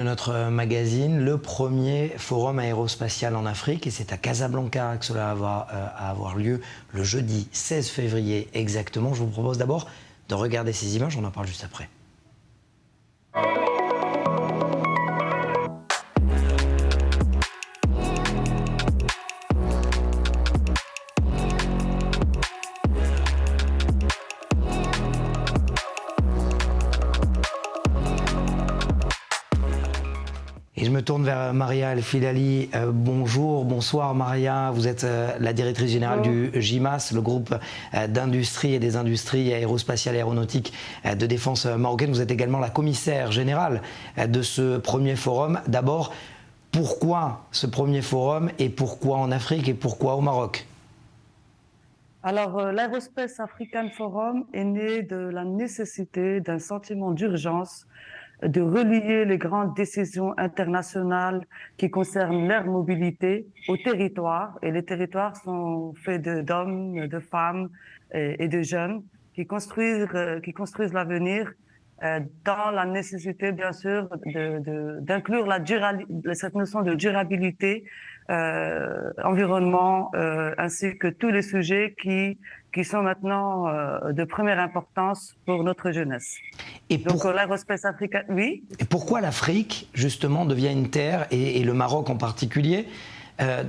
Notre magazine, le premier forum aérospatial en Afrique, et c'est à Casablanca que cela va avoir lieu le jeudi 16 février exactement. Je vous propose d'abord de regarder ces images, on en parle juste après. Et je me tourne vers Maria El-Filali. Bonjour, bonsoir Maria. Vous êtes la directrice générale du GIMAS, le groupe d'industrie et des industries aérospatiales et aéronautiques de défense marocaine. Vous êtes également la commissaire générale de ce premier forum. D'abord, pourquoi ce premier forum et pourquoi en Afrique et pourquoi au Maroc? Alors, l'Aerospace African Forum est né de la nécessité d'un sentiment d'urgence de relier les grandes décisions internationales qui concernent l'air mobilité aux territoires. Et les territoires sont faits d'hommes, de femmes et de jeunes qui construisent l'avenir dans la nécessité, bien sûr, d'inclure cette notion de durabilité, environnement, ainsi que tous les sujets qui sont maintenant de première importance pour notre jeunesse. Donc l'aérospace africain, oui. Et pourquoi l'Afrique, justement, devient une terre, et le Maroc en particulier,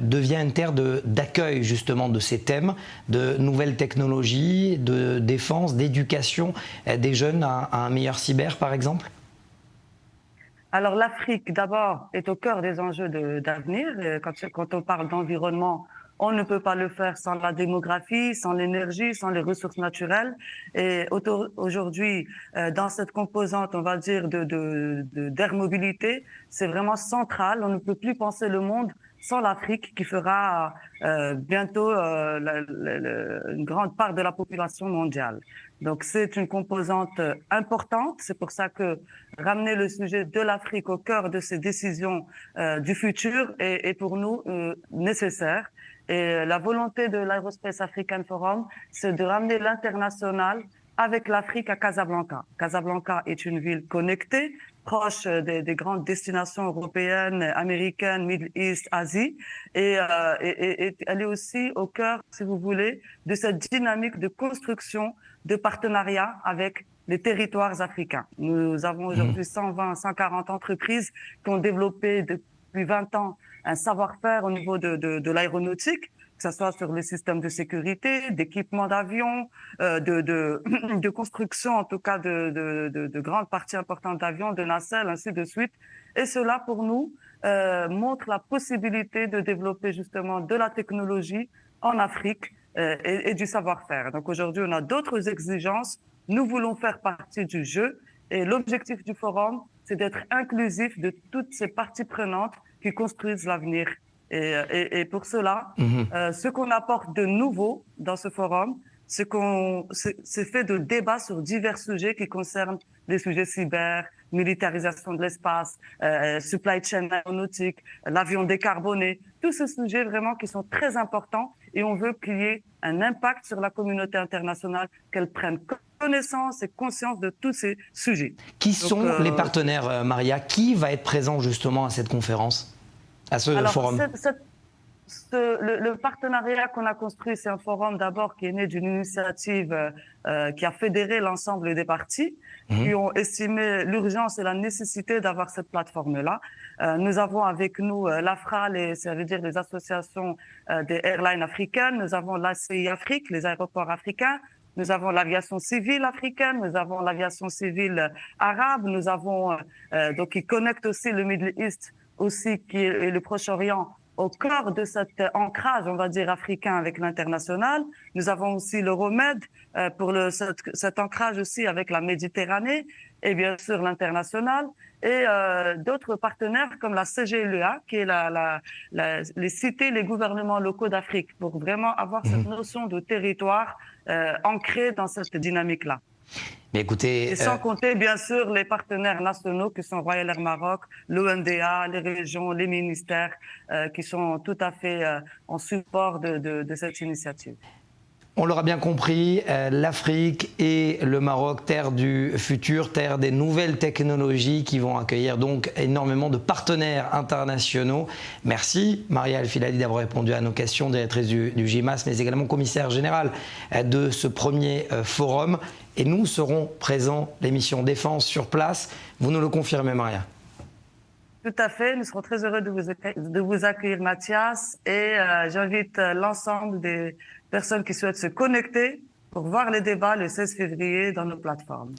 devient une terre d'accueil justement de ces thèmes, de nouvelles technologies, de défense, d'éducation des jeunes à un meilleur cyber, par exemple? Alors l'Afrique, d'abord, est au cœur des enjeux d'avenir. Quand on parle d'environnement, on ne peut pas le faire sans la démographie, sans l'énergie, sans les ressources naturelles. Et aujourd'hui, dans cette composante, on va dire, d'air mobilité, c'est vraiment central. On ne peut plus penser le monde sans l'Afrique, qui fera bientôt une grande part de la population mondiale. Donc c'est une composante importante. C'est pour ça que ramener le sujet de l'Afrique au cœur de ces décisions du futur est pour nous nécessaire. Et la volonté de l'Aerospace African Forum, c'est de ramener l'international avec l'Afrique à Casablanca. Casablanca est une ville connectée, proche des grandes destinations européennes, américaines, Middle East, Asie, et elle est aussi au cœur, si vous voulez, de cette dynamique de construction de partenariat avec les territoires africains. Nous avons aujourd'hui 120, 140 entreprises qui ont développé depuis 20 ans un savoir-faire au niveau de l'aéronautique, que ce soit sur les systèmes de sécurité, d'équipement d'avions, de construction, en tout cas de grandes parties importantes d'avions, de nacelles, ainsi de suite. Et cela, pour nous, montre la possibilité de développer justement de la technologie en Afrique et du savoir-faire. Donc aujourd'hui, on a d'autres exigences. Nous voulons faire partie du jeu et l'objectif du forum, c'est d'être inclusif de toutes ces parties prenantes qui construisent l'avenir. Et pour cela, ce qu'on apporte de nouveau dans ce forum, c'est fait de débats sur divers sujets qui concernent les sujets cyber, militarisation de l'espace, supply chain aéronautique, l'avion décarboné, tous ces sujets vraiment qui sont très importants et on veut qu'il y ait un impact sur la communauté internationale, qu'elle prenne connaissance et conscience de tous ces sujets. Qui sont les partenaires, Maria? Qui va être présent justement à cette conférence, à ce forum? Le partenariat qu'on a construit, c'est un forum d'abord qui est né d'une initiative qui a fédéré l'ensemble des parties, qui ont estimé l'urgence et la nécessité d'avoir cette plateforme-là. Nous avons avec nous l'AFRA, ça veut dire les associations des airlines africaines, nous avons l'ACI Afrique, les aéroports africains, nous avons l'aviation civile africaine, nous avons l'aviation civile arabe, nous avons donc qui connecte aussi le Middle East aussi et le Proche-Orient au cœur de cet ancrage, on va dire, africain avec l'international. Nous avons aussi l'Euromed pour cet ancrage aussi avec la Méditerranée et bien sûr l'international et d'autres partenaires comme la CGLEA qui est les cités, les gouvernements locaux d'Afrique pour vraiment avoir cette notion de territoire ancré dans cette dynamique-là. Mais écoutez, et sans compter, bien sûr, les partenaires nationaux qui sont Royal Air Maroc, l'ONDA, les régions, les ministères qui sont tout à fait en support de cette initiative. On l'aura bien compris, l'Afrique et le Maroc, terre du futur, terre des nouvelles technologies qui vont accueillir donc énormément de partenaires internationaux. Merci Maria El Filali d'avoir répondu à nos questions, directrice du GIMAS, mais également commissaire générale de ce premier forum. Et nous serons présents, l'émission Défense sur place. Vous nous le confirmez, Maria? Tout à fait, nous serons très heureux de vous accueillir, Mathias, et j'invite l'ensemble des personnes qui souhaitent se connecter pour voir les débats le 16 février dans nos plateformes.